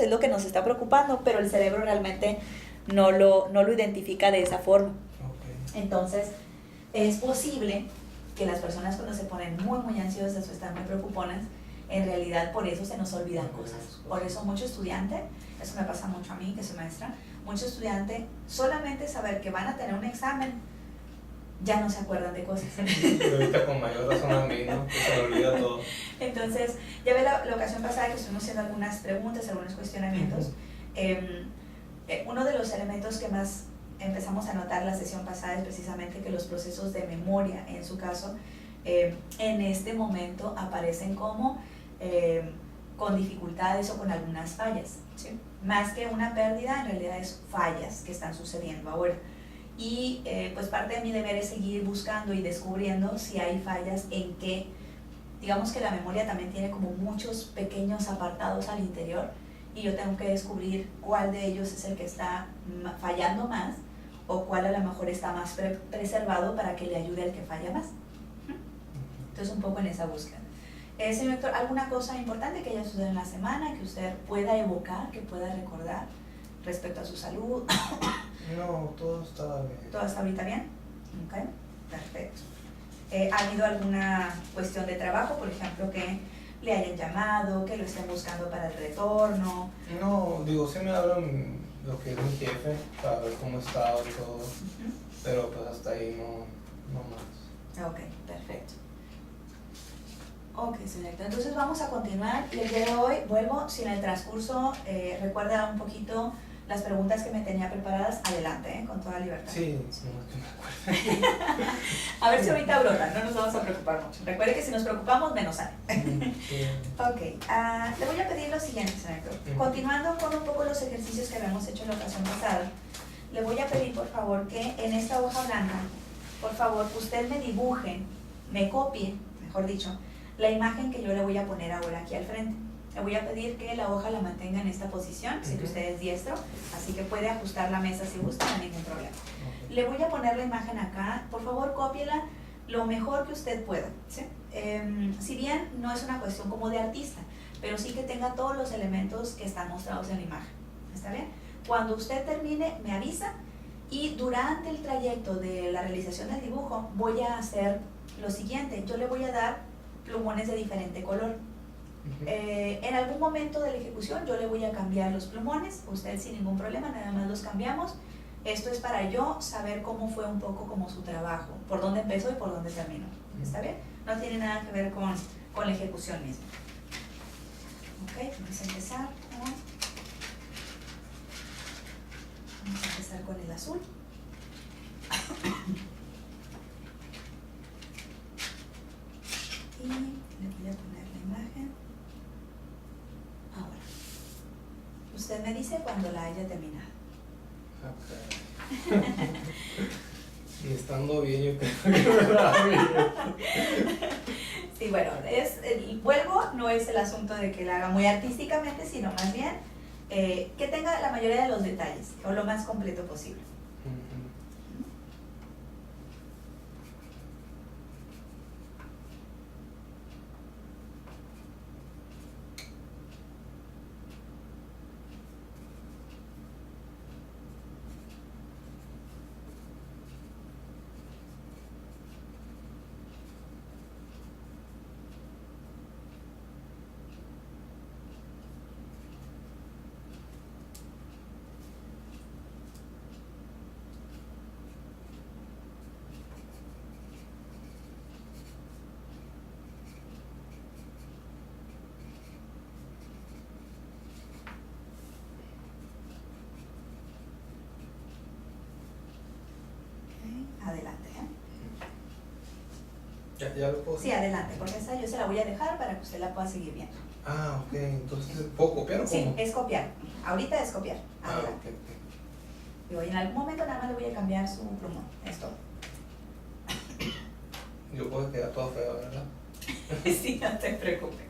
es lo que nos está preocupando, pero el cerebro realmente no lo identifica de esa forma. Okay. Entonces, es posible que las personas cuando se ponen muy, muy ansiosas o están muy preocuponas, en realidad por eso se nos olvidan cosas. Por eso mucho estudiante, eso me pasa mucho a mí, que soy maestra, mucho estudiante, solamente saber que van a tener un examen, ya no se acuerdan de cosas. Ahorita con mayor razón a mí, ¿no? Que se me olvida todo. Entonces, ya ve la ocasión pasada que estuvimos haciendo algunas preguntas, algunos cuestionamientos. Uno de los elementos que más empezamos a notar la sesión pasada es precisamente que los procesos de memoria, en su caso, en este momento aparecen como con dificultades o con algunas fallas, ¿sí? Más que una pérdida, en realidad es fallas que están sucediendo ahora. Y pues parte de mi deber es seguir buscando y descubriendo si hay fallas en qué. Digamos que la memoria también tiene como muchos pequeños apartados al interior y yo tengo que descubrir cuál de ellos es el que está fallando más o cuál a lo mejor está más preservado para que le ayude al que falla más. Entonces un poco en esa búsqueda. Señor Héctor, ¿alguna cosa importante que haya sucedido en la semana que usted pueda evocar, que pueda recordar respecto a su salud? No, todo está bien. ¿Todo está ahorita bien? Ok, perfecto. ¿Ha habido alguna cuestión de trabajo, por ejemplo, que le hayan llamado, que lo estén buscando para el retorno? No, digo, sí me hablan lo que es mi jefe, para ver cómo está y todo, pero pues hasta ahí no más. Ok, perfecto. Ok, señorita, entonces vamos a continuar y el día de hoy vuelvo, si en el transcurso recuerda un poquito las preguntas que me tenía preparadas, adelante, con toda libertad. Sí, no que me acuerdo. A ver si ahorita brotan, no nos vamos a preocupar mucho. Recuerde que si nos preocupamos, menos sale. Sí. Ok, le voy a pedir lo siguiente, señor Héctor. Continuando con un poco los ejercicios que habíamos hecho en la ocasión pasada, le voy a pedir por favor que en esta hoja blanca, por favor, usted me dibuje, me copie, mejor dicho, la imagen que yo le voy a poner ahora aquí al frente. Le voy a pedir que la hoja la mantenga en esta posición, sé que usted es diestro, así que puede ajustar la mesa si gusta, no hay ningún problema. Le voy a poner la imagen acá, por favor cópiela lo mejor que usted pueda, ¿sí? Si bien no es una cuestión como de artista, pero sí que tenga todos los elementos que están mostrados en la imagen, ¿está bien? Cuando usted termine me avisa y durante el trayecto de la realización del dibujo voy a hacer lo siguiente, yo le voy a dar plumones de diferente color. En algún momento de la ejecución yo le voy a cambiar los plumones, usted sin ningún problema, nada más los cambiamos. Esto es para yo saber cómo fue un poco como su trabajo, por dónde empezó y por dónde terminó, ¿está bien? No tiene nada que ver con la ejecución misma. Ok, vamos a empezar con el azul. Y le voy a poner la imagen. Ahora, usted me dice cuando la haya terminado. Okay. Y estando bien, yo creo que me va bien. Sí, bueno, vuelvo, no es el asunto de que la haga muy artísticamente, sino más bien que tenga la mayoría de los detalles, o lo más completo posible. Adelante. ¿Ya lo puedo hacer? Sí, adelante, porque esa yo se la voy a dejar para que usted la pueda seguir viendo. Ah, ok, entonces ¿puedo copiar o cómo? Sí, es copiar. Ahorita es copiar. Adelante. Ah, ok. Digo, y en algún momento nada más le voy a cambiar su plumón. Es todo. Yo puedo quedar todo feo, ¿verdad? Sí, no te preocupes.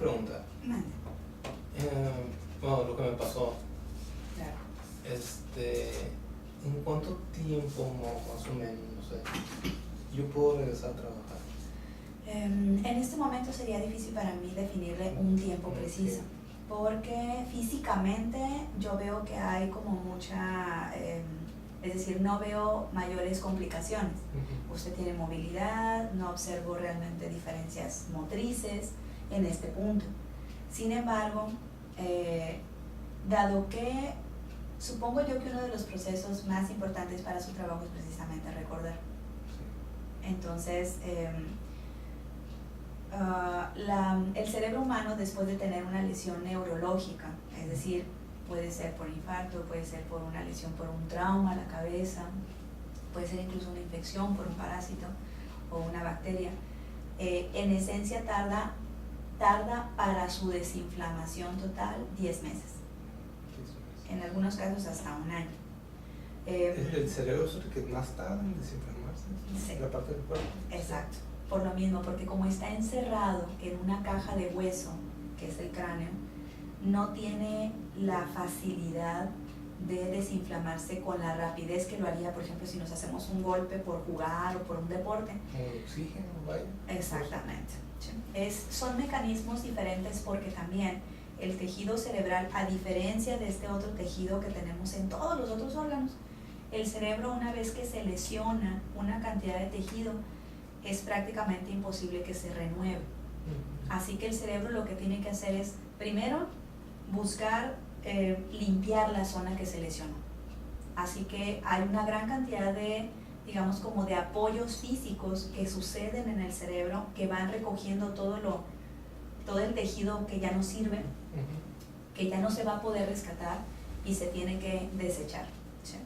pregunta. Mande. Bueno, lo que me pasó, Claro. ¿en cuánto tiempo más o menos, no sé, yo puedo regresar a trabajar? En este momento sería difícil para mí definirle un tiempo preciso, porque físicamente yo veo que hay como mucha, es decir, no veo mayores complicaciones. Usted tiene movilidad, no observo realmente diferencias motrices en este punto. Sin embargo, dado que supongo yo que uno de los procesos más importantes para su trabajo es precisamente recordar. Entonces, el cerebro humano, después de tener una lesión neurológica, es decir, puede ser por infarto, puede ser por una lesión por un trauma a la cabeza, puede ser incluso una infección por un parásito o una bacteria, en esencia tarda para su desinflamación total 10 meses, en algunos casos hasta un año. ¿El cerebro es el que más tarda en desinflamarse? Sí. La parte del cuerpo. Exacto, por lo mismo, porque como está encerrado en una caja de hueso, que es el cráneo, no tiene la facilidad de desinflamarse con la rapidez que lo haría, por ejemplo, si nos hacemos un golpe por jugar o por un deporte. Como el oxígeno, vaya. Exactamente. Son mecanismos diferentes porque también el tejido cerebral, a diferencia de este otro tejido que tenemos en todos los otros órganos, el cerebro, una vez que se lesiona una cantidad de tejido, es prácticamente imposible que se renueve. Así que el cerebro lo que tiene que hacer es, primero, buscar limpiar la zona que se lesionó. Así que hay una gran cantidad de, digamos, como de apoyos físicos que suceden en el cerebro, que van recogiendo todo el tejido que ya no sirve, que ya no se va a poder rescatar y se tiene que desechar. ¿Sí?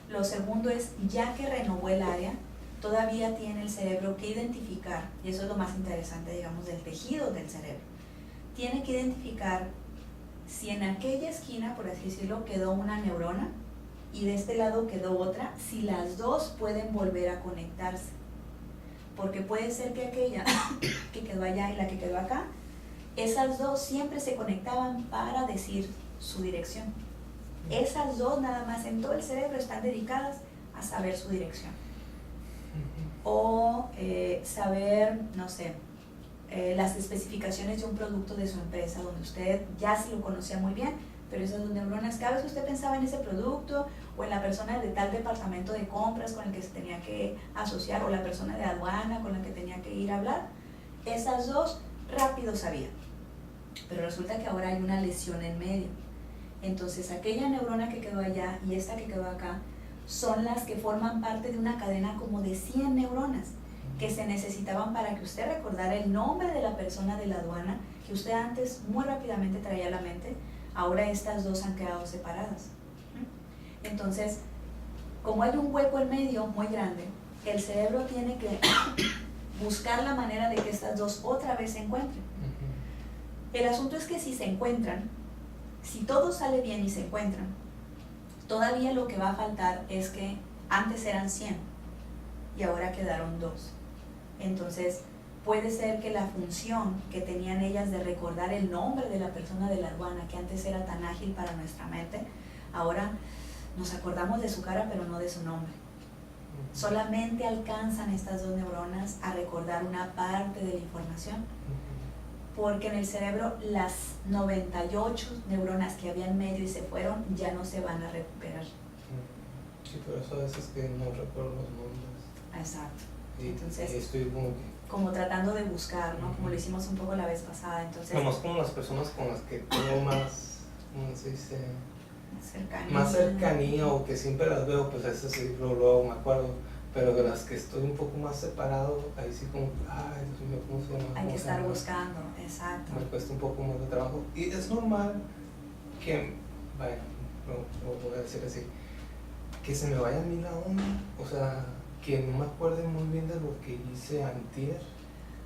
Lo segundo es, ya que renovó el área, todavía tiene el cerebro que identificar, y eso es lo más interesante, digamos, del tejido del cerebro. Tiene que identificar si en aquella esquina, por así decirlo, quedó una neurona y de este lado quedó otra, si las dos pueden volver a conectarse. Porque puede ser que aquella que quedó allá y la que quedó acá, esas dos siempre se conectaban para decir su dirección. Esas dos nada más en todo el cerebro están dedicadas a saber su dirección. O saber, no sé, las especificaciones de un producto de su empresa, donde usted ya sí lo conocía muy bien, pero esas dos neuronas, cada vez que usted pensaba en ese producto o en la persona de tal departamento de compras con el que se tenía que asociar, o la persona de aduana con la que tenía que ir a hablar, esas dos rápido sabían. Pero resulta que ahora hay una lesión en medio. Entonces aquella neurona que quedó allá y esta que quedó acá son las que forman parte de una cadena como de 100 neuronas que se necesitaban para que usted recordara el nombre de la persona de la aduana que usted antes muy rápidamente traía a la mente. Ahora estas dos han quedado separadas. Entonces, como hay un hueco en medio muy grande, el cerebro tiene que buscar la manera de que estas dos otra vez se encuentren. El asunto es que si se encuentran, si todo sale bien y se encuentran, todavía lo que va a faltar es que antes eran 100 y ahora quedaron 2. Entonces, puede ser que la función que tenían ellas de recordar el nombre de la persona de la aduana, que antes era tan ágil para nuestra mente, ahora nos acordamos de su cara pero no de su nombre. Solamente alcanzan estas dos neuronas a recordar una parte de la información, porque en el cerebro las 98 neuronas que había en medio y se fueron ya no se van a recuperar. Sí, por eso a veces que no recuerdo los nombres. Exacto. Y entonces, estoy como tratando de buscar, ¿no? Como lo hicimos un poco la vez pasada. Entonces, nomás como las personas con las que tengo más, ¿cómo se dice? Más cercanía, o que siempre las veo, pues eso sí, luego me acuerdo. Pero de las que estoy un poco más separado, ahí sí como, ay, Dios mío, ¿cómo se llama? Hay que estar buscando, exacto. Me cuesta un poco más de trabajo. Y es normal que, vaya, lo voy a decir así, que se me vaya a mí la onda, o sea, que no me acuerde muy bien de lo que hice antier.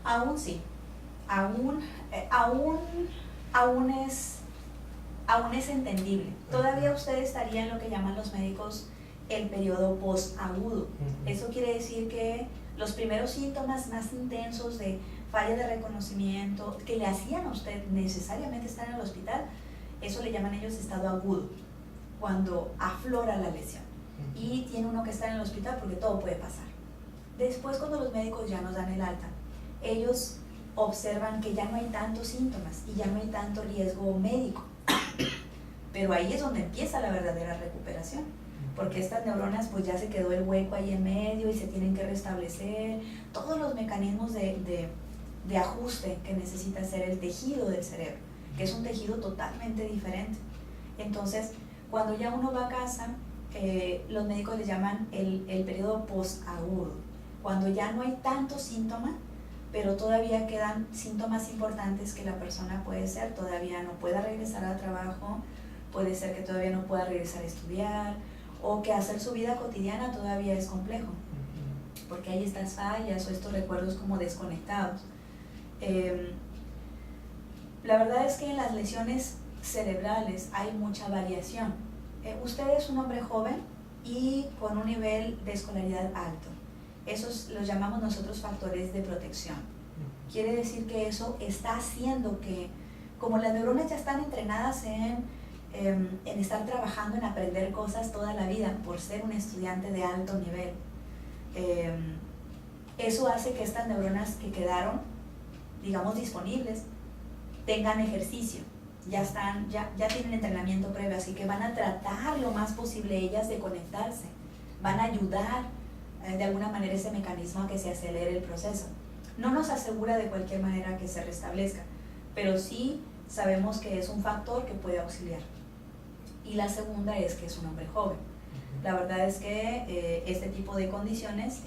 Aún sí, aún es entendible. Todavía usted estaría en lo que llaman los médicos el periodo postagudo. Eso quiere decir que los primeros síntomas más intensos de falla de reconocimiento, que le hacían a usted necesariamente estar en el hospital, eso le llaman ellos estado agudo, cuando aflora la lesión. Y tiene uno que estar en el hospital porque todo puede pasar. Después, cuando los médicos ya nos dan el alta, ellos observan que ya no hay tantos síntomas y ya no hay tanto riesgo médico. Pero ahí es donde empieza la verdadera recuperación, porque estas neuronas pues ya se quedó el hueco ahí en medio y se tienen que restablecer todos los mecanismos de ajuste que necesita hacer el tejido del cerebro, que es un tejido totalmente diferente. Entonces, cuando ya uno va a casa, los médicos le llaman el periodo postagudo, cuando ya no hay tanto síntoma, pero todavía quedan síntomas importantes que la persona puede ser, todavía no pueda regresar al trabajo, puede ser que todavía no pueda regresar a estudiar, o que hacer su vida cotidiana todavía es complejo, porque hay estas fallas o estos recuerdos como desconectados. La verdad es que en las lesiones cerebrales hay mucha variación. Usted es un hombre joven y con un nivel de escolaridad alto. Esos los llamamos nosotros factores de protección. Quiere decir que eso está haciendo que, como las neuronas ya están entrenadas en estar trabajando en aprender cosas toda la vida por ser un estudiante de alto nivel, eso hace que estas neuronas que quedaron, digamos, disponibles, tengan ejercicio, ya tienen entrenamiento previo, así que van a tratar lo más posible ellas de conectarse, van a ayudar de alguna manera ese mecanismo a que se acelere el proceso. No nos asegura de cualquier manera que se restablezca, pero sí sabemos que es un factor que puede auxiliar. Y la segunda es que es un hombre joven. La verdad es que este tipo de condiciones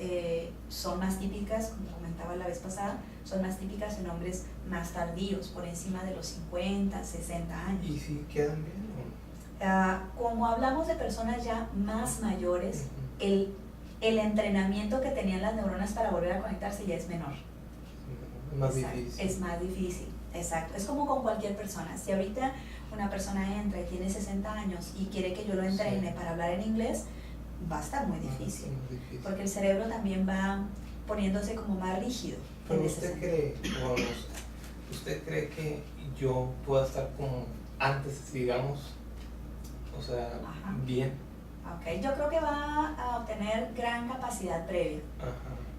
son más típicas, como comentaba la vez pasada, son más típicas en hombres más tardíos, por encima de los 50, 60 años. ¿Y si quedan bien o? Como hablamos de personas ya más mayores, el entrenamiento que tenían las neuronas para volver a conectarse ya es menor. Es más difícil. Es más difícil, exacto. Es como con cualquier persona. Si ahorita una persona entra y tiene 60 años y quiere que yo lo entrene para hablar en inglés, va a estar muy difícil, porque el cerebro también va poniéndose como más rígido. Pero usted cree que yo pueda estar como antes, digamos, o sea, Ajá. bien. Okay. Yo creo que va a obtener gran capacidad previa. Ajá.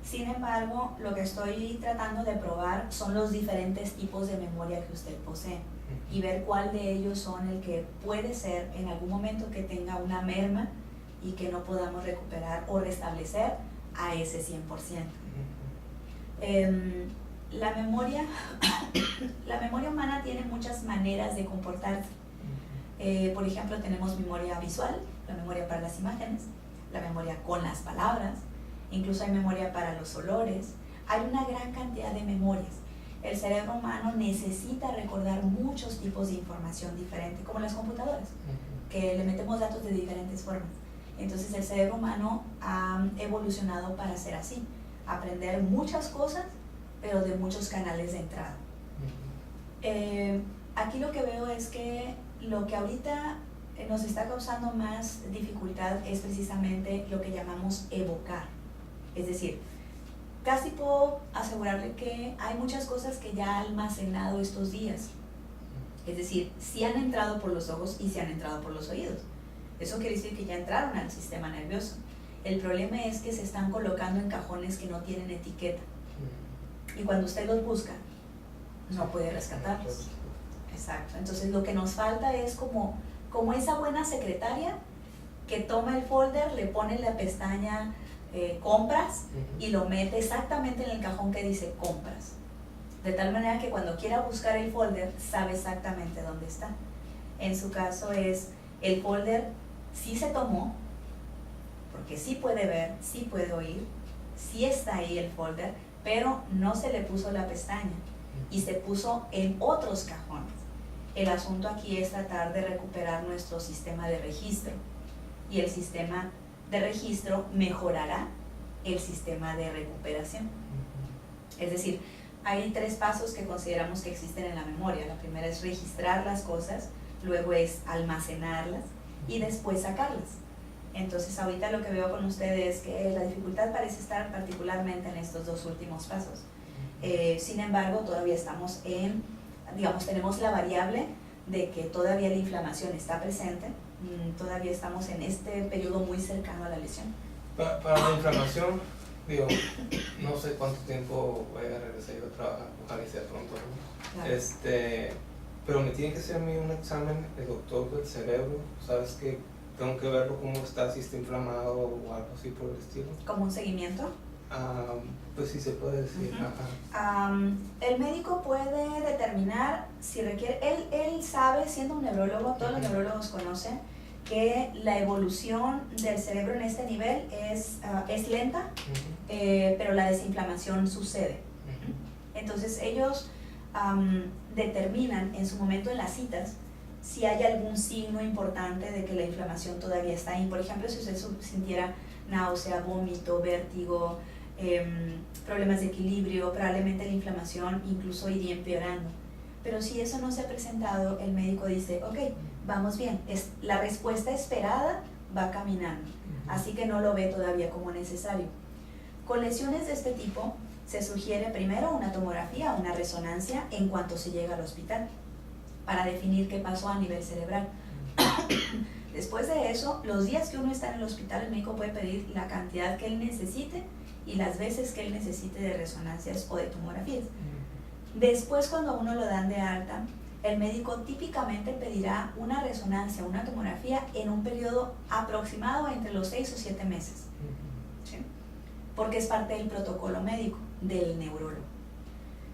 Sin embargo, lo que estoy tratando de probar son los diferentes tipos de memoria que usted posee y ver cuál de ellos son el que puede ser en algún momento que tenga una merma y que no podamos recuperar o restablecer a ese 100%. La memoria humana tiene muchas maneras de comportarse. Por ejemplo, tenemos memoria visual, la memoria para las imágenes, la memoria con las palabras, incluso hay memoria para los olores. Hay una gran cantidad de memorias. El cerebro humano necesita recordar muchos tipos de información diferente, como las computadoras, que le metemos datos de diferentes formas. Entonces el cerebro humano ha evolucionado para ser así, aprender muchas cosas, pero de muchos canales de entrada. Aquí lo que veo es que lo que ahorita nos está causando más dificultad es precisamente lo que llamamos evocar. Es decir, casi puedo asegurarle que hay muchas cosas que ya ha almacenado estos días. Es decir, sí han entrado por los ojos y sí han entrado por los oídos. Eso quiere decir que ya entraron al sistema nervioso. El problema es que se están colocando en cajones que no tienen etiqueta. Y cuando usted los busca, no puede rescatarlos. Exacto. Entonces lo que nos falta es como esa buena secretaria que toma el folder, le pone la pestaña compras y lo mete exactamente en el cajón que dice compras. De tal manera que cuando quiera buscar el folder, sabe exactamente dónde está. En su caso es, el folder sí se tomó, porque sí puede ver, sí puede oír, sí está ahí el folder, pero no se le puso la pestaña y se puso en otros cajones. El asunto aquí es tratar de recuperar nuestro sistema de registro, y el sistema de registro mejorará el sistema de recuperación. Es decir, hay 3 pasos que consideramos que existen en la memoria. La primera es registrar las cosas, luego es almacenarlas y después sacarlas. Entonces ahorita lo que veo con ustedes es que la dificultad parece estar particularmente en estos 2 últimos pasos. Sin embargo, todavía estamos en, digamos, tenemos la variable de que todavía la inflamación está presente, todavía estamos en este periodo muy cercano a la lesión. Para la inflamación, digo, no sé cuánto tiempo voy a regresar yo a trabajar, ojalá sea pronto, ¿no? Claro. Pero me tiene que hacer a mí un examen el doctor del cerebro, ¿sabes que tengo que verlo cómo está, si está inflamado o algo así por el estilo? ¿Como un seguimiento? Pues sí se puede decir. El médico puede determinar si requiere, él sabe, siendo un neurólogo, todos los neurólogos conocen que la evolución del cerebro en este nivel es lenta, pero la desinflamación sucede. Entonces ellos determinan en su momento en las citas si hay algún signo importante de que la inflamación todavía está ahí. Por ejemplo, si usted sintiera náusea, vómito, vértigo, problemas de equilibrio, probablemente la inflamación incluso iría empeorando. Pero si eso no se ha presentado, el médico dice, ok, vamos bien, la respuesta esperada va caminando, así que no lo ve todavía como necesario. Con lesiones de este tipo, se sugiere primero una tomografía, una resonancia en cuanto se llega al hospital, para definir qué pasó a nivel cerebral. Después de eso, los días que uno está en el hospital, el médico puede pedir la cantidad que él necesite y las veces que él necesite de resonancias o de tomografías. Después, cuando uno lo dan de alta, el médico típicamente pedirá una resonancia, una tomografía en un periodo aproximado entre los 6 o 7 meses, ¿sí? Porque es parte del protocolo médico del neurólogo.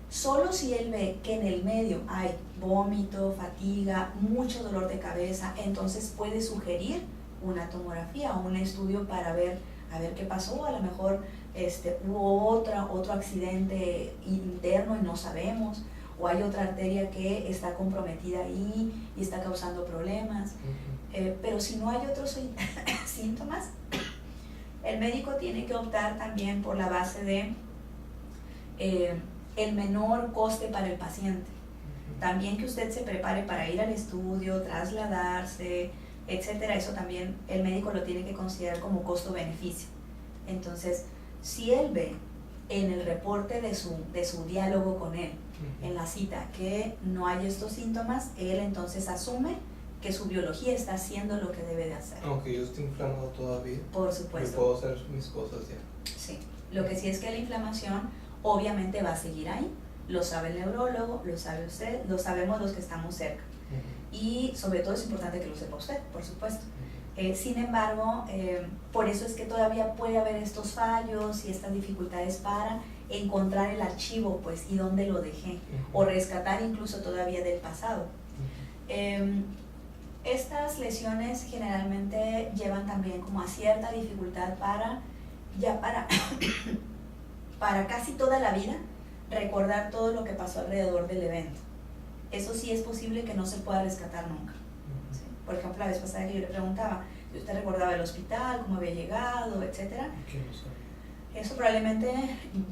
Solo si él ve que en el medio hay vómito, fatiga, mucho dolor de cabeza, entonces puede sugerir una tomografía o un estudio para ver a ver qué pasó. A lo mejor hubo otro accidente interno y no sabemos, o hay otra arteria que está comprometida ahí y está causando problemas. Pero si no hay otros síntomas, el médico tiene que optar también por la base de el menor coste para el paciente. También que usted se prepare para ir al estudio, trasladarse, etcétera. Eso también el médico lo tiene que considerar como costo-beneficio. Entonces, si él ve en el reporte de su diálogo con él, en la cita, que no hay estos síntomas, él entonces asume que su biología está haciendo lo que debe de hacer. Aunque yo esté inflamado todavía, por supuesto, yo puedo hacer mis cosas ya. Sí, lo que sí es que la inflamación obviamente va a seguir ahí, lo sabe el neurólogo, lo sabe usted, lo sabemos los que estamos cerca. Y sobre todo es importante que lo sepa usted, por supuesto. Sin embargo, por eso es que todavía puede haber estos fallos y estas dificultades para encontrar el archivo, pues, y dónde lo dejé, o rescatar incluso todavía del pasado. Estas lesiones generalmente llevan también como a cierta dificultad para casi toda la vida recordar todo lo que pasó alrededor del evento. Eso sí es posible que no se pueda rescatar nunca. ¿Sí? Por ejemplo, la vez pasada que yo le preguntaba si usted recordaba el hospital, cómo había llegado, etcétera. Eso probablemente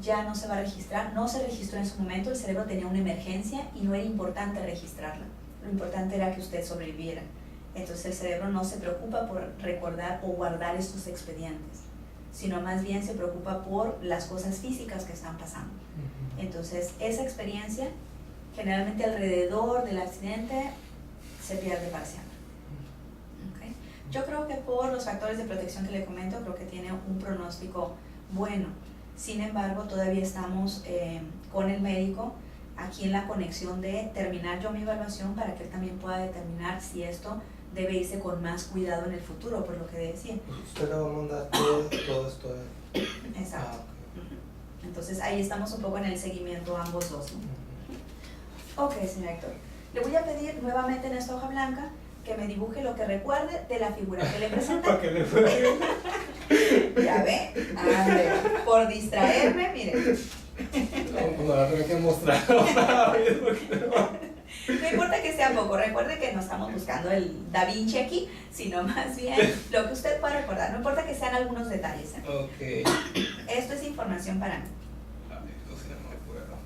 ya no se va a registrar, no se registró en su momento, el cerebro tenía una emergencia y no era importante registrarla. Lo importante era que usted sobreviviera. Entonces el cerebro no se preocupa por recordar o guardar estos expedientes, sino más bien se preocupa por las cosas físicas que están pasando. Entonces esa experiencia generalmente alrededor del accidente se pierde para siempre. ¿Okay? Yo creo que por los factores de protección que le comento, creo que tiene un pronóstico bueno. Sin embargo, todavía estamos con el médico aquí en la conexión de terminar yo mi evaluación para que él también pueda determinar si esto debe irse con más cuidado en el futuro, por lo que decía. Usted le va a mandar todo esto. Exacto. Entonces ahí estamos un poco en el seguimiento ambos dos, ¿no? Ok, señor Héctor. Le voy a pedir nuevamente en esta hoja blanca que me dibuje lo que recuerde de la figura que le presenté. ¿Para qué le fue? Ya ve, por distraerme, mire. No la tengo que mostrar otra vez. No importa que sea poco, recuerde que no estamos buscando el Da Vinci aquí, sino más bien lo que usted pueda recordar. No importa que sean algunos detalles. Ok. Esto es información para mí. A ver, no sé, no me acuerdo.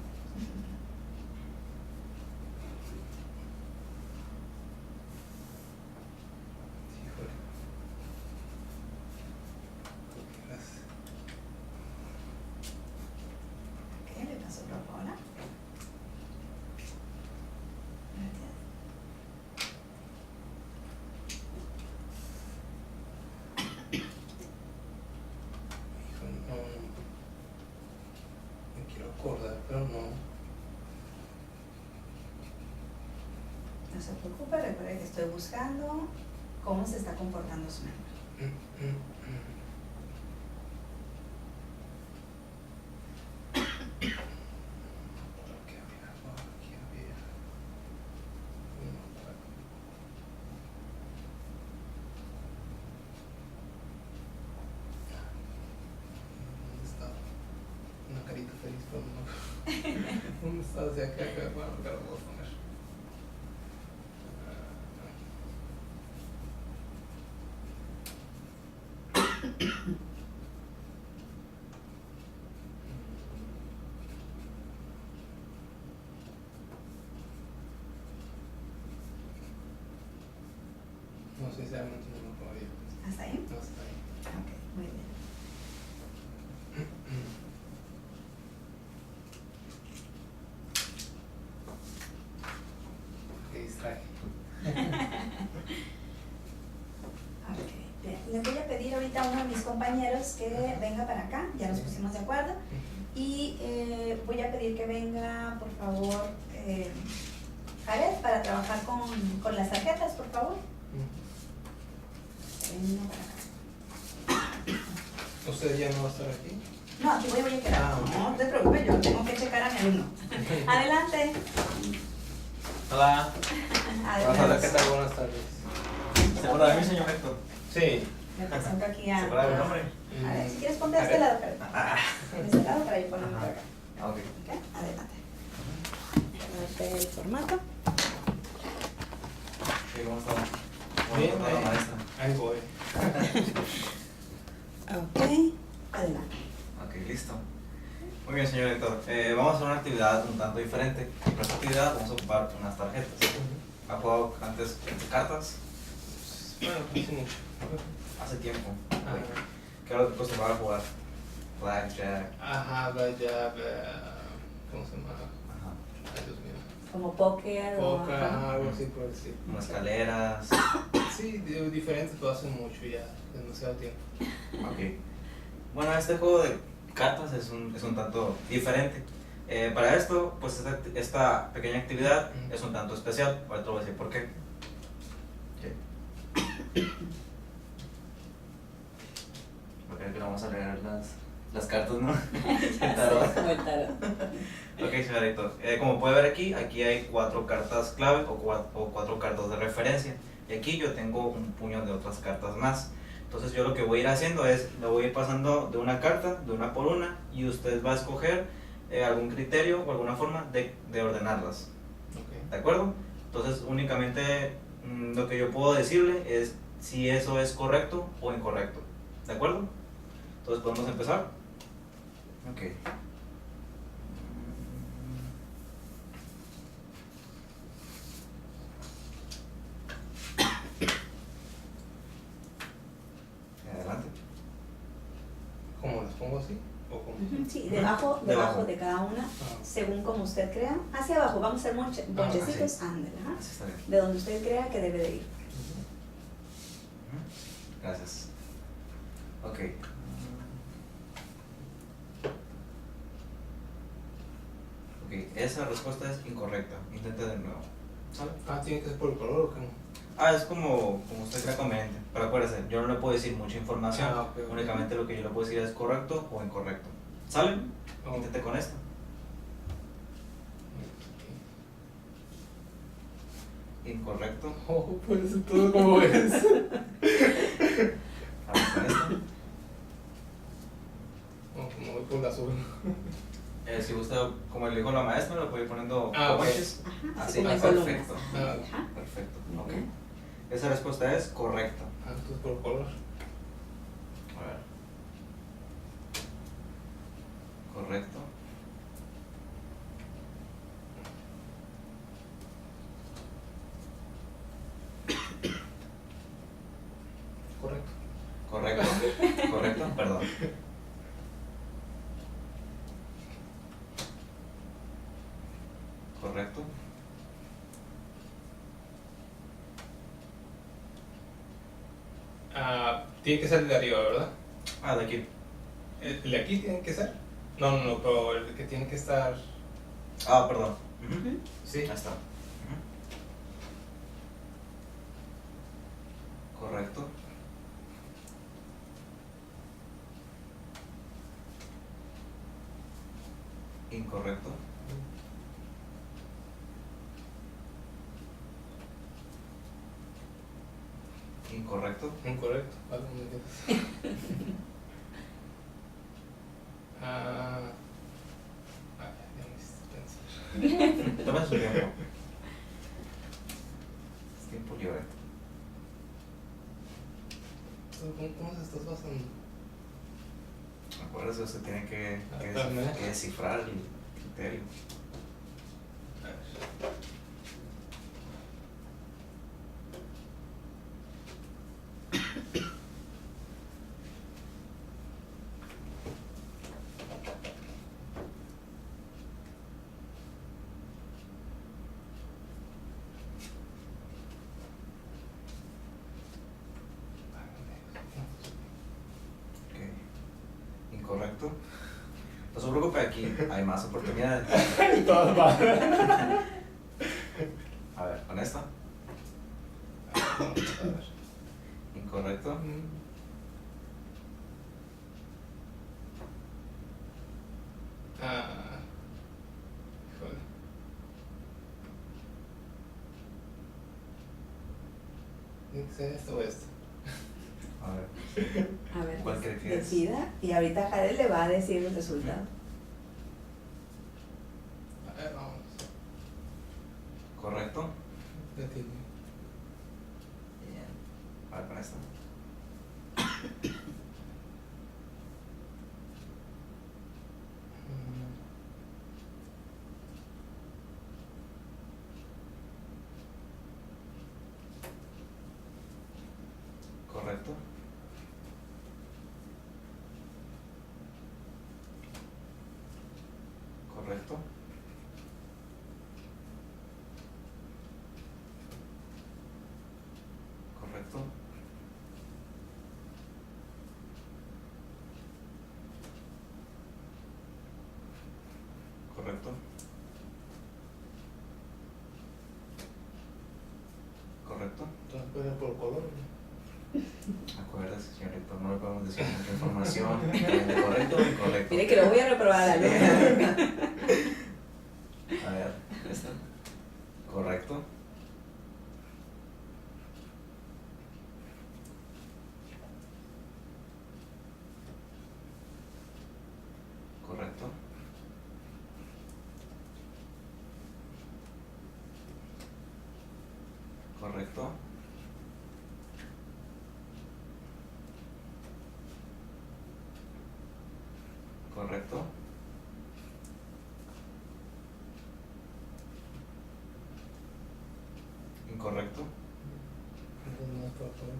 Híjole. ¿Qué le pasó, por favor? se preocupe, recuerde que estoy buscando cómo se está comportando su mente. Una carita feliz, pero no. ¿Dónde está? O sea, acá, bueno, acá lo voy a poner. No, sinceramente no todavía. ¿Hasta ahí? No está ahí. Ok, muy bien. Que distrae. Ok, bien. Le voy a pedir ahorita a uno de mis compañeros que venga para acá, ya nos pusimos de acuerdo, y voy a pedir que venga, por favor, Jared, para trabajar con las tarjetas, por favor. Venga para acá. ¿Usted ya no va a estar aquí? No, aquí voy a quedar. Ok. No te preocupes, yo tengo que checar a mi alumno. Adelante. Hola. Adelante. ¿Qué tal? Buenas tardes. ¿Se acuerda de mí, señor Héctor? Sí. Me presento aquí ¿Se a... acuerda de mi nombre? A ver, si quieres ponte de este lado, Jared. De este lado para yo ponerme por acá. Ok. Ok, adelante. Darte el formato. Sí, ¿cómo está? Bien, ¿Cómo está la maestra? ahí voy. Ok, adelante. Ok, listo. Muy bien, señor Héctor. Vamos a hacer una actividad un tanto diferente. Para esta actividad vamos a ocupar unas tarjetas. ¿Ha jugado antes cartas? Bueno, hace mucho. Hace tiempo. Ah, ¿Qué era lo que acostumbraba a jugar? Blackjack. ajá, vaya, ¿cómo se llama? Ajá. Ay, Dios mío. Como póker o... Poca, algo así por decir. Como escaleras. Sí, diferentes, pero hace mucho ya, demasiado tiempo. Ok. Bueno, este juego de cartas es un tanto diferente. Para esto, pues esta pequeña actividad es un tanto especial. Ahora te voy a decir por qué. Porque aquí vamos a leer las cartas, ¿no? El tarot. Como el tarot. Ok, señor Héctor. Como puede ver aquí hay 4 cartas clave o 4 cartas de referencia. Y aquí yo tengo un puño de otras cartas más. Entonces yo lo que voy a ir haciendo es, le voy a ir pasando de una carta, de una por una, y usted va a escoger algún criterio o alguna forma de ordenarlas. Ok. ¿De acuerdo? Entonces únicamente lo que yo puedo decirle es si eso es correcto o incorrecto. ¿De acuerdo? Entonces podemos empezar. Ok. Adelante. ¿Cómo las pongo así? ¿O cómo? Sí, debajo Debajo. de cada una, Ah, según como usted crea. Hacia abajo, vamos a hacer bonchecitos, así. ándale, ajá. Así está bien. De donde usted crea que debe de ir. Gracias. Ok. Ok, esa respuesta es incorrecta. Intente de nuevo. ¿Sale? tiene que ser por el color o cómo. Es como usted crea conveniente. Pero acuérdese, yo no le puedo decir mucha información. Ok, ok. Únicamente lo que yo le puedo decir es correcto o incorrecto. ¿Sale? Ok. Intente con esta. Incorrecto. Oh, pues todo como es. Vamos con esta. Como voy por el azul. Si gusta, como le dijo la maestra, lo puede ir poniendo Ok. coches. Ajá, Así, así como en perfecto. columnas. Ajá. Perfecto. Muy Ok. bien. Esa respuesta es correcta. Entonces por color. A ver. Correcto. Correcto. Correcto. Correcto, perdón. Correcto. Tiene que ser el de arriba, ¿verdad? De aquí. ¿El de aquí tiene que ser? No, pero el que tiene que estar. Perdón. Ujú. Sí. Ya está. Correcto. Incorrecto. Incorrecto. Incorrecto. Algo me dices. Ya me hiciste pensar. Toma su tiempo. Es tiempo libre. ¿Cómo se estás basando? Acuérdese, usted tiene También. que descifrar el criterio. A ver. Ok. Incorrecto. No se preocupe, aquí hay más oportunidades. Todas van. A ver, con esta. A ver. Incorrecto. Híjole. Tiene que ser esto o esto. A ver. A ver, ¿Cuál cree que es? decida. Y ahorita Jared le va a decir el resultado. A ver, vamos. Correcto. Detiene. Bien. A ver, con esta. Correcto. Correcto. Correcto. Correcto. Correcto. Entonces puede ser por color. Acuérdese, señorita, no le podemos decir mucha información. Correcto o incorrecto. Mire que lo voy a reprobar a A ver, esta. Correcto. Correcto. Correcto. Correcto. Incorrecto. Entonces no es por color.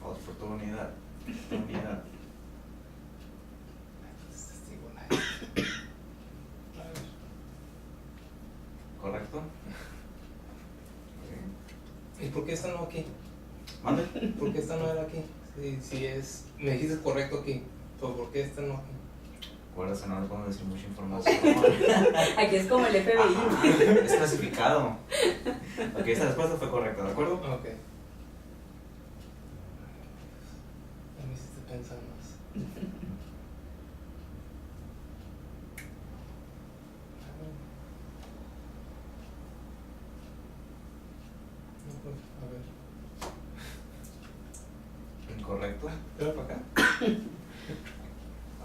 Oportunidad. Oportunidad. Entonces testigo nadie. A ver. Correcto. ¿Y por qué esta no aquí? Mande. ¿Por qué esta no era aquí? Si es. Me dijiste correcto aquí. Pero ¿por qué esta no aquí? Acuérdese, no le podemos decir mucha información. Aquí es como el FBI. Ajá, es clasificado. Ok, esta respuesta fue correcta, ¿de acuerdo? Ok. Ya me hiciste pensar más. No, pues, a ver. Incorrecto. ¿Pero para acá?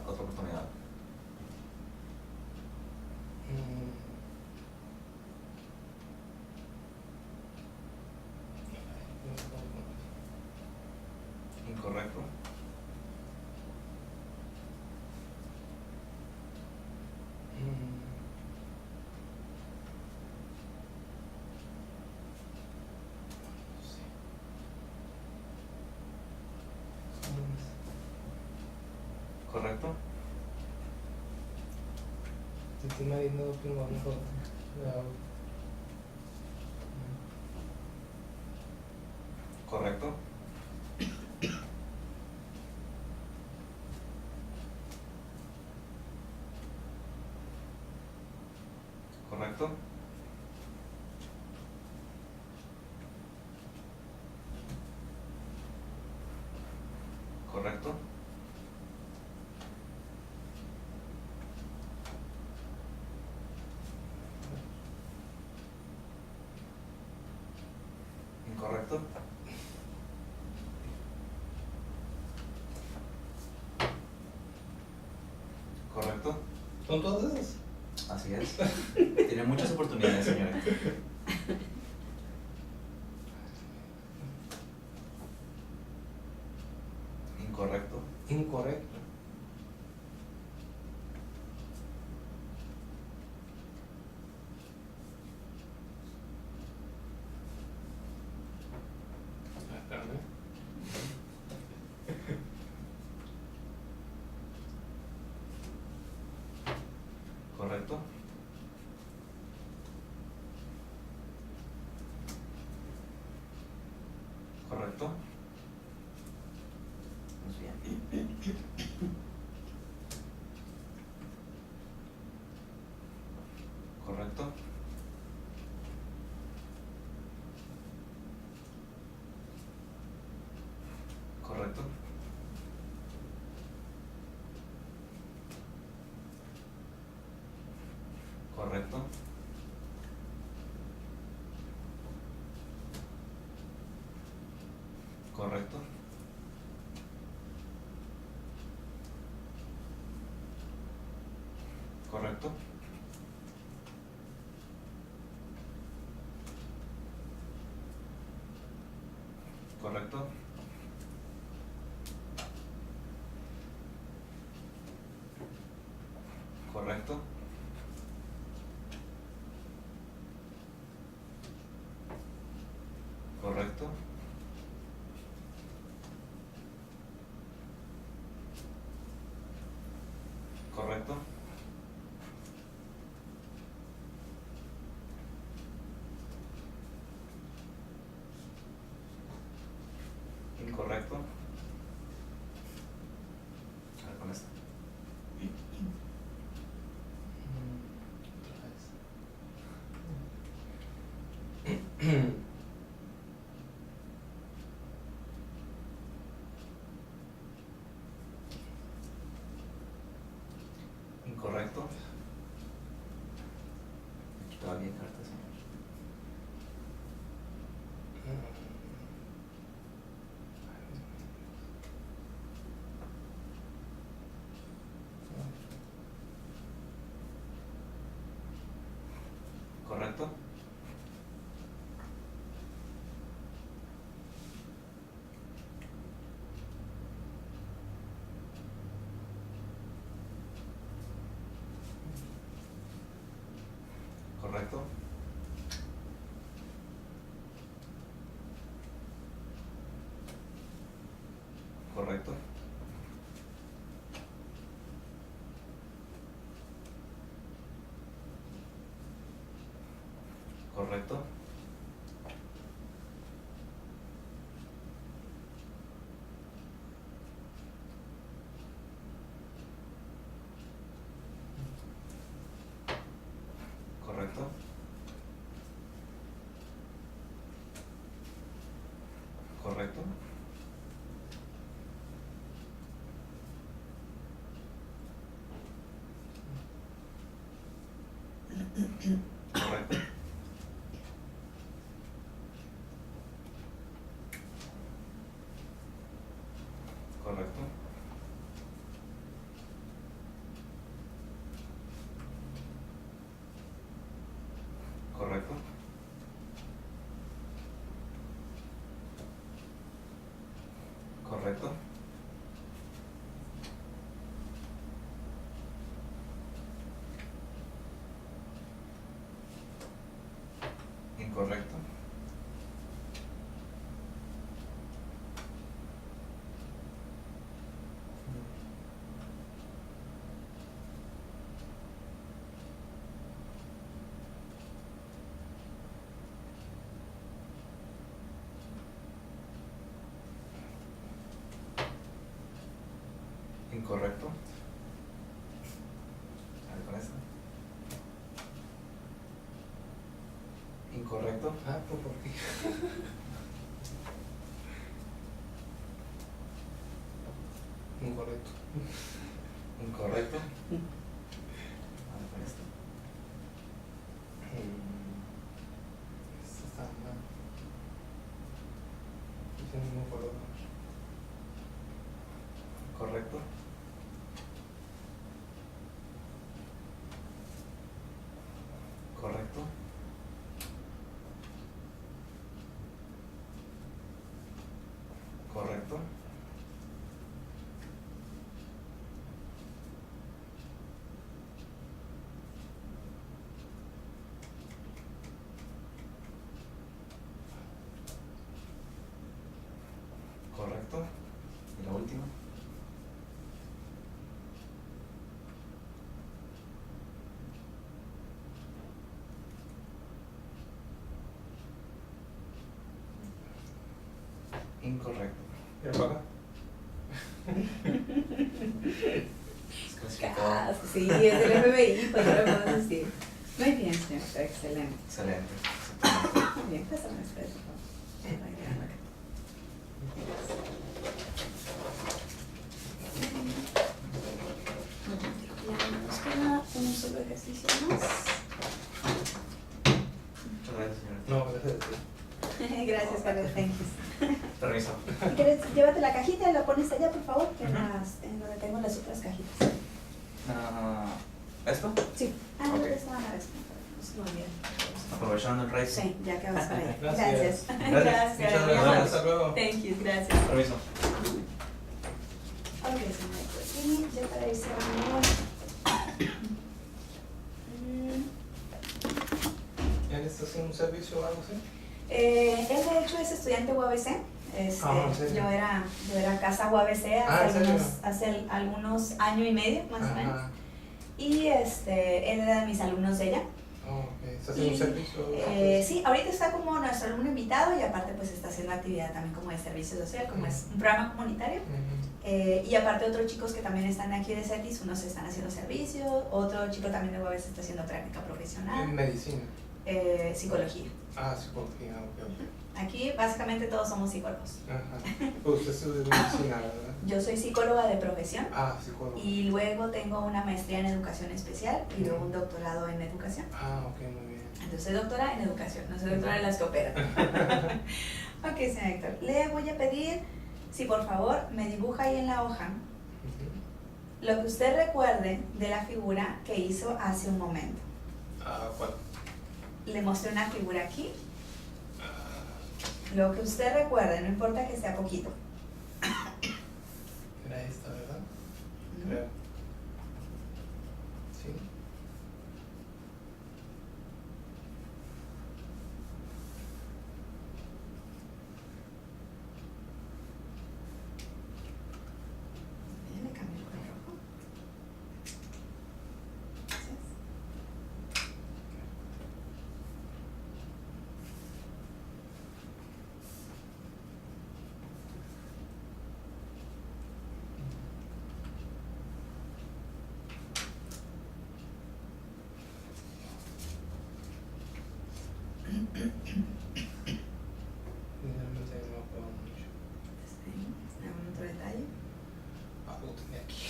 Otra oportunidad. Incorrecto. Correcto. Estoy marinado primero, mejor. Correcto. Correcto. Incorrecto. Incorrecto. Correcto. ¿Son todas esas? Así es. Tiene muchas oportunidades, señora. Incorrecto. Incorrecto. Espérame. Correcto. Correcto. Muy bien. Correcto. Correcto. Correcto. Correcto. Correcto. Correcto. Correcto. Correcto. Correcto. Incorrecto. A ver con esta. Otra vez. Incorrecto. Aquí todavía hay cartas, señor. Correcto. Correcto. Correcto. Correcto. Correcto. Correcto. Correcto. Correcto. Correcto. Correcto. Incorrecto. Incorrecto. A ver con esta. Incorrecto. Ah, pues por qué. Incorrecto. Incorrecto. A ver, con esto. Esto está mal. Puse el mismo color. Correcto. Correcto. Correcto. Correcto. Y la última. Incorrecto. ¿Y para acá? Es clasificado. Sí, es del FBI, pues no lo puedo decir. Muy bien, señor, excelente. Excelente. Muy bien, pásame después, por favor. Ya nos queda un solo ejercicio más. Muchas gracias, señora. No, gracias a ti. Gracias, Carlos. Thank you. Permiso. Si quieres, llévate la cajita y la pones allá, por favor, en donde tengo las otras cajitas. ¿Esto? Sí. Ok. Esta van a ver. No se me olviden. Aprovechando el race. Sí, ya que vas para allá. Gracias. Gracias. Muchas Muy amable. gracias. Hasta luego. Thank you, gracias. Permiso. Ok, señor. Y ya para ir cerrando. ¿Él está haciendo un servicio o algo así? Él de hecho es estudiante UABC. ¿en serio? Yo era casa UABC ¿en serio? hace algunos años y medio más o menos. Ajá. Y él era de mis alumnos de ella. Oh, ok. ¿Está haciendo un servicio? Sí, ahorita está como nuestro alumno invitado y aparte pues está haciendo actividad también como de servicio social, como es un programa comunitario. Ujú. Y aparte otros chicos que también están aquí de CETIS, unos están haciendo servicio, otro chico también de UABC está haciendo práctica En profesional, medicina. psicología. Ah, psicología, ok, ok. Aquí básicamente todos somos psicólogos. Ajá. Pues usted estudia medicina, ¿verdad? Yo soy psicóloga de profesión Ah, psicólogo. y luego tengo una maestría en educación especial y luego un doctorado en educación. Ah, ok, muy bien. Entonces soy doctora en educación, no soy doctora en las que operan. Ok, señor Héctor, le voy a pedir, si por favor me dibuja ahí en la hoja Ujú. lo que usted recuerde de la figura que hizo hace un momento. Ah, ¿cuál? Le mostré una figura aquí, Ah, lo que usted recuerde, no importa que sea poquito. era esta, ¿verdad? Creo. Sí. Déjame cambiar el color rojo. Gracias. Realmente no me acuerdo mucho. ¿Algún otro detalle? Ah, lo tenía aquí.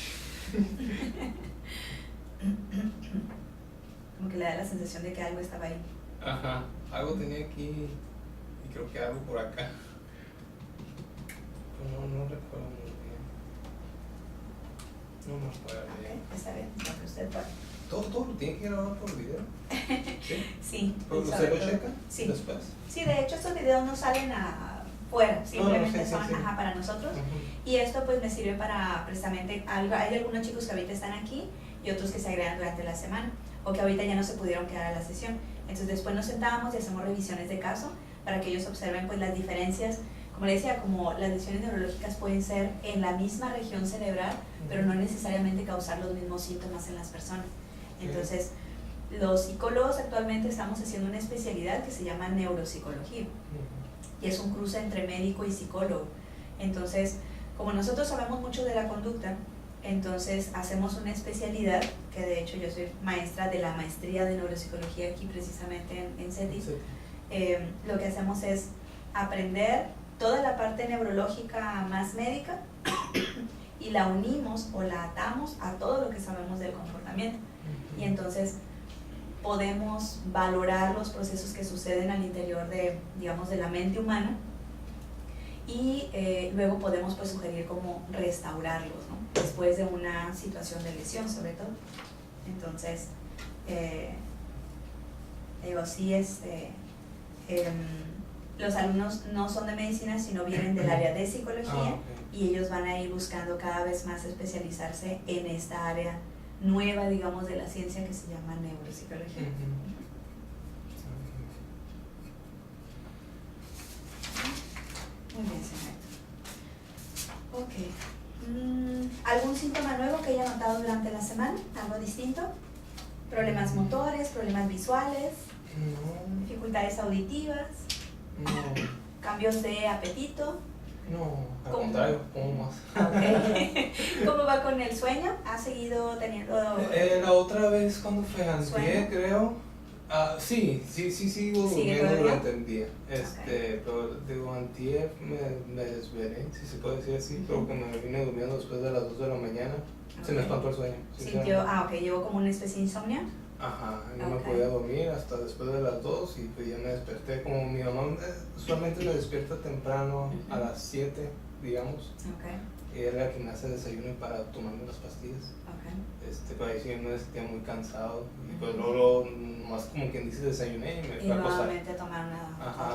Como que le da la sensación de que algo estaba ahí. Ajá. Algo tenía aquí y creo que algo por acá. Pero no recuerdo muy bien. No me acuerdo bien. Ok, está bien, lo que usted puede. ¿Todo lo tiene que grabar por video? ¿Sí? Sí. ¿Pero sobre usted lo todo. checa Sí. después? Sí, de hecho estos videos no salen afuera, simplemente sí, son sí. ajá, para nosotros. Ujú. Y esto pues me sirve para precisamente algo. Hay algunos chicos que ahorita están aquí y otros que se agregan durante la semana o que ahorita ya no se pudieron quedar a la sesión. Entonces después nos sentábamos y hacemos revisiones de caso para que ellos observen pues las diferencias. Como le decía, como las lesiones neurológicas pueden ser en la misma región cerebral, pero no necesariamente causar los mismos síntomas en las personas. Entonces, los psicólogos actualmente estamos haciendo una especialidad que se llama neuropsicología Ujú. y es un cruce entre médico y psicólogo. Entonces, como nosotros sabemos mucho de la conducta, entonces hacemos una especialidad, que de hecho yo soy maestra de la maestría de neuropsicología aquí precisamente en CETIS. Sí. Lo que hacemos es aprender toda la parte neurológica más médica y la unimos o la atamos a todo lo que sabemos del comportamiento. Y entonces podemos valorar los procesos que suceden al interior de, digamos, de la mente humana y luego podemos pues sugerir cómo restaurarlos, ¿no? Después de una situación de lesión sobre todo. Entonces, digo, sí, los alumnos no son de medicina, sino vienen del área de psicología, y ellos van a ir buscando cada vez más especializarse en esta área nueva, digamos, de la ciencia que se llama neuropsicología. Muy bien, señor. Ok. ¿Algún síntoma nuevo que haya notado durante la semana? ¿Algo distinto? ¿Problemas motores, problemas visuales? No. ¿Dificultades auditivas? No. ¿Cambios de apetito? No, al ¿Cómo? contrario, como más. Okay. ¿Cómo va con el sueño? ¿Ha seguido teniendo...? La otra vez cuando fue ¿Sueño? antier, creo. Sí, sigo ¿Sigue durmiendo todavía? durante el día. Pero digo, antier me desvelé, si se puede decir así, pero que me vine durmiendo después de las 2 de la mañana. Se me espantó el sueño. Sintió, llegó como una especie de insomnio. Ajá, no me podía dormir hasta después de las 2 y pues ya me desperté. Como mi mamá usualmente me despierta temprano a las 7, digamos. Y era la que me hace desayuno para tomarme las pastillas. Pero ahí sí me sentía muy cansado. Y pues luego, más como quien dice, desayuné y me fui a acostar. Nuevamente tomar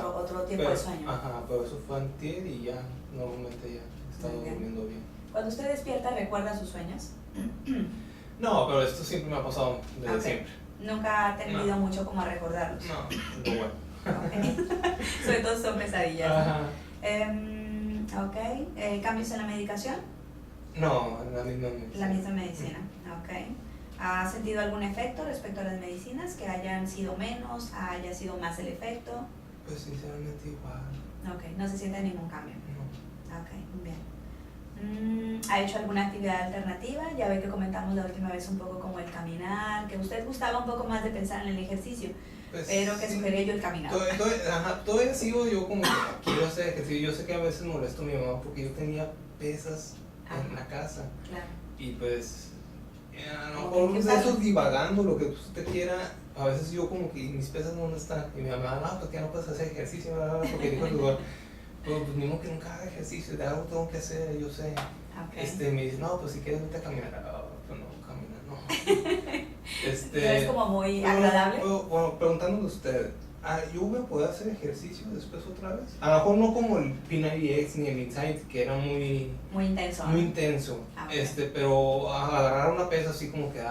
otro tipo de sueño. Ajá, pero eso fue antier y ya, normalmente ya he estado durmiendo bien. Cuando usted despierta, ¿recuerda sus sueños? No, pero esto siempre me ha pasado desde siempre. Nunca ha tendido mucho como a recordarlos. No, es lo bueno. Sobre todo son pesadillas. Ajá. ¿Cambios en la medicación? No, la misma medicina. La misma medicina, ¿Ha sentido algún efecto respecto a las medicinas? ¿Que hayan sido menos, haya sido más el efecto? Pues sinceramente igual. No se siente ningún cambio. No. Bien. ¿Ha hecho alguna actividad alternativa? Ya ve que comentamos la última vez un poco como el caminar, que usted gustaba un poco más de pensar en el ejercicio, Pues, pero que sugería yo el caminar. Todavía sigo yo como que quiero hacer ejercicio. Yo sé que a veces molesto a mi mamá porque yo tenía pesas en la casa. Claro. Y pues, a lo mejor de eso divagando, lo que usted quiera, a veces yo como que mis pesas no están. Y mi mamá, no, pues que no puedes hacer ejercicio, porque dijo el lugar. Pero pues ni modo que nunca haga ejercicio, de algo tengo que hacer, yo sé. Me dice, no, pues si quieres vete a caminar. Pues no, caminar, no. ¿No es como muy agradable? Bueno, preguntándole a usted, ¿yo me puedo hacer ejercicio después otra vez? A lo mejor no como el P90X ni el Insight, que era muy intenso. Muy intenso. Pero agarrar una pesa así como que,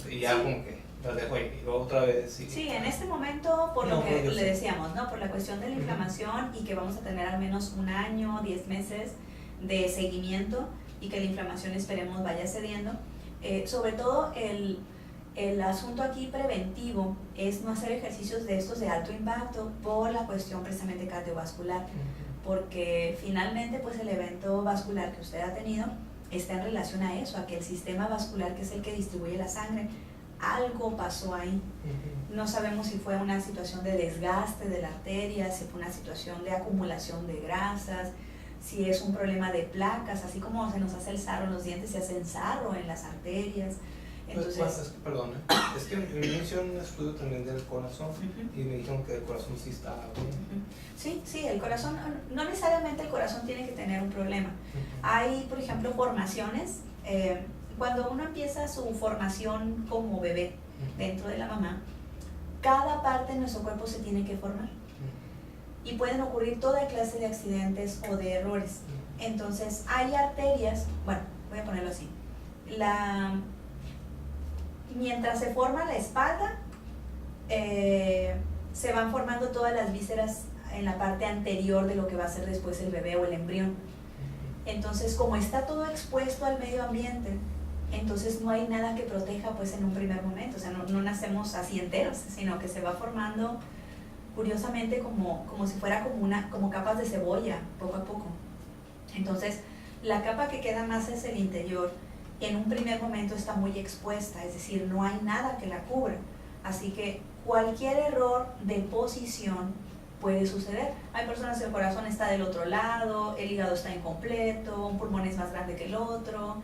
y ya Sí. como que la dejo ahí, y luego otra vez. Sí, en este momento, por lo que le decíamos, ¿no? Por la cuestión de la inflamación y que vamos a tener al menos 1 año, 10 meses de seguimiento y que la inflamación esperemos vaya cediendo. Sobre todo el asunto aquí preventivo es no hacer ejercicios de estos de alto impacto por la cuestión precisamente cardiovascular, porque finalmente pues el evento vascular que usted ha tenido está en relación a eso, a que el sistema vascular, que es el que distribuye la sangre, algo pasó ahí. No sabemos si fue una situación de desgaste de la arteria, si fue una situación de acumulación de grasas, si es un problema de placas, así como se nos hace el sarro en los dientes, se hace el sarro en las arterias. Entonces, Perdón, es que me hicieron un estudio también del corazón y me dijeron que el corazón sí estaba bien. Sí, el corazón, no necesariamente el corazón tiene que tener un problema. Hay, por ejemplo, formaciones. Cuando uno empieza su formación como bebé dentro de la mamá, cada parte de nuestro cuerpo se tiene que formar. Y pueden ocurrir toda clase de accidentes o de errores. Entonces, hay arterias, bueno, voy a ponerlo así. Mientras se forma la espalda, se van formando todas las vísceras en la parte anterior de lo que va a ser después el bebé o el embrión. Entonces, como está todo expuesto al medio ambiente, entonces no hay nada que proteja pues en un primer momento. O sea, no nacemos así enteros, sino que se va formando curiosamente como si fuera como capas de cebolla, poco a poco. Entonces, la capa que queda más es el interior. En un primer momento está muy expuesta, es decir, no hay nada que la cubra. Así que cualquier error de posición puede suceder. Hay personas que el corazón está del otro lado, el hígado está incompleto, un pulmón es más grande que el otro.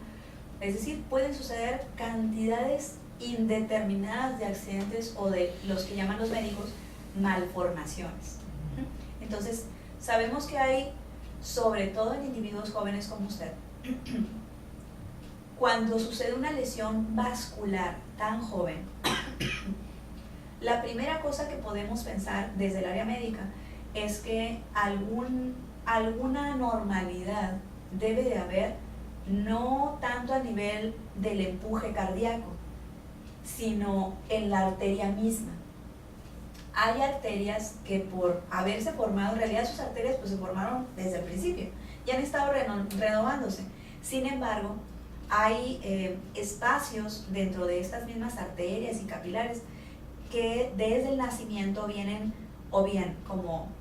Es decir, pueden suceder cantidades indeterminadas de accidentes o de los que llaman los médicos malformaciones. Entonces, sabemos que hay, sobre todo en individuos jóvenes como usted, cuando sucede una lesión vascular tan joven, la primera cosa que podemos pensar desde el área médica es que alguna normalidad debe de haber, no tanto a nivel del empuje cardíaco, sino en la arteria misma. Hay arterias que por haberse formado, en realidad sus arterias pues se formaron desde el principio y han estado renovándose. Sin embargo, hay espacios dentro de estas mismas arterias y capilares que desde el nacimiento vienen o bien como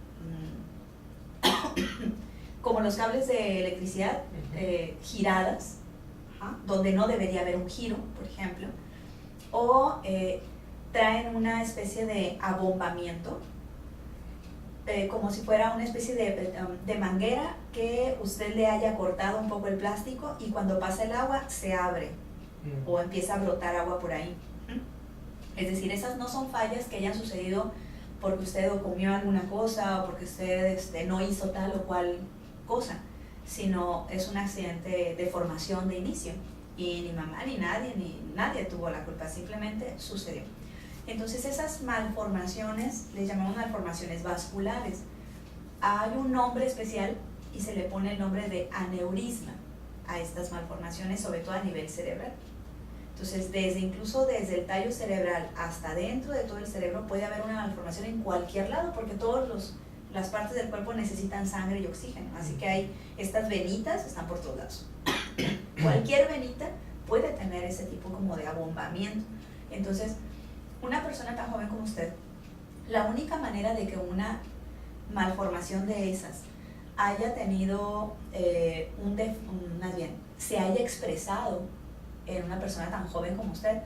los cables de electricidad giradas, donde no debería haber un giro, por ejemplo, o traen una especie de abombamiento, como si fuera una especie de manguera que usted le haya cortado un poco el plástico y cuando pasa el agua se abre o empieza a brotar agua por ahí. Es decir, esas no son fallas que hayan sucedido porque usted o comió alguna cosa o porque usted no hizo tal o cual cosa, sino es un accidente de formación de inicio y ni mamá ni nadie tuvo la culpa, simplemente sucedió. Entonces esas malformaciones, les llamamos malformaciones vasculares. Hay un nombre especial y se le pone el nombre de aneurisma a estas malformaciones, sobre todo a nivel cerebral. Entonces incluso desde el tallo cerebral hasta dentro de todo el cerebro puede haber una malformación en cualquier lado porque todas las partes del cuerpo necesitan sangre y oxígeno. Así que hay estas venitas, están por todos lados. Cualquier venita puede tener ese tipo como de abombamiento. Entonces, una persona tan joven como usted, la única manera de que una malformación de esas haya tenido, más bien, se haya expresado en una persona tan joven como usted,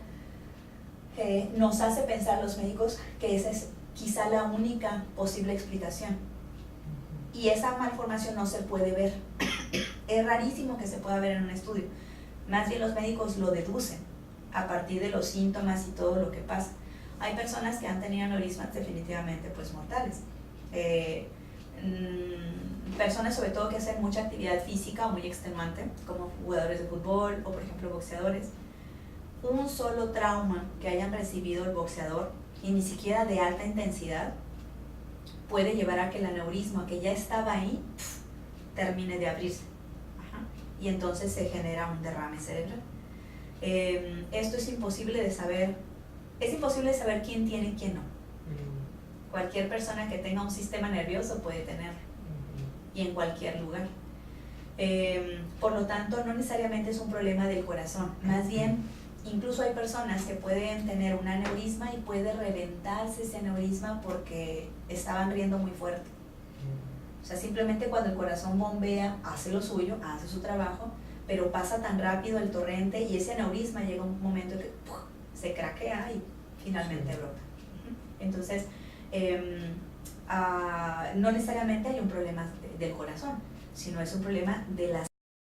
nos hace pensar los médicos que esa es quizá la única posible explicación. Y esa malformación no se puede ver. Es rarísimo que se pueda ver en un estudio. Más bien los médicos lo deducen a partir de los síntomas y todo lo que pasa. Hay personas que han tenido aneurismas definitivamente pues mortales. Personas sobre todo que hacen mucha actividad física o muy extenuante, como jugadores de fútbol o por ejemplo boxeadores. Un solo trauma que hayan recibido el boxeador y ni siquiera de alta intensidad puede llevar a que el aneurisma que ya estaba ahí termine de abrirse. Y entonces se genera un derrame cerebral. Esto es imposible de saber. Es imposible saber quién tiene y quién no. Cualquier persona que tenga un sistema nervioso puede tenerlo y en cualquier lugar. Por lo tanto, no necesariamente es un problema del corazón. Más bien, incluso hay personas que pueden tener un aneurisma y puede reventarse ese aneurisma porque estaban riendo muy fuerte. O sea, simplemente cuando el corazón bombea, hace lo suyo, hace su trabajo, pero pasa tan rápido el torrente y ese aneurisma llega un momento que se craquea y finalmente brota. Entonces, no necesariamente hay un problema del corazón, sino es un problema de las